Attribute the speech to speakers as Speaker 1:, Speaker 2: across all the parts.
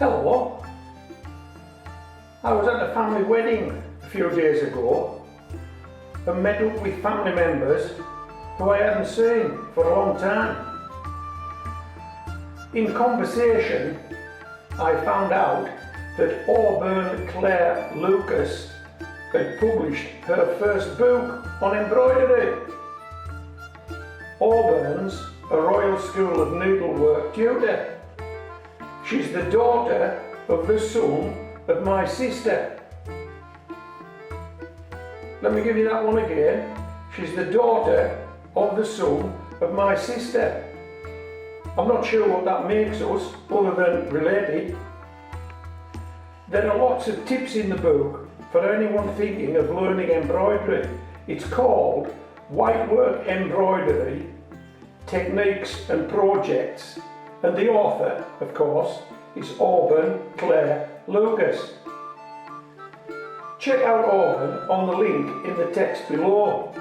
Speaker 1: Hello. I was at a family wedding a few days ago and met up with family members who I hadn't seen for a long time. In conversation, I found out that Auburn Claire Lucas had published her first book on embroidery. Auburn's a Royal School of Needlework tutor. She's the daughter of the son of my sister. Let me give you that one again. She's the daughter of the son of my sister. I'm not sure what that makes us, other than related. There are lots of tips in the book for anyone thinking of learning embroidery. It's called Whitework Embroidery, Techniques and Projects, and the author, of course, is Auburn Claire Lucas. Check out Auburn on the link in the text below.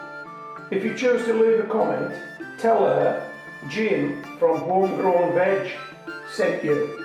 Speaker 1: If you choose to leave a comment, tell her Jim from Homegrown Veg sent you.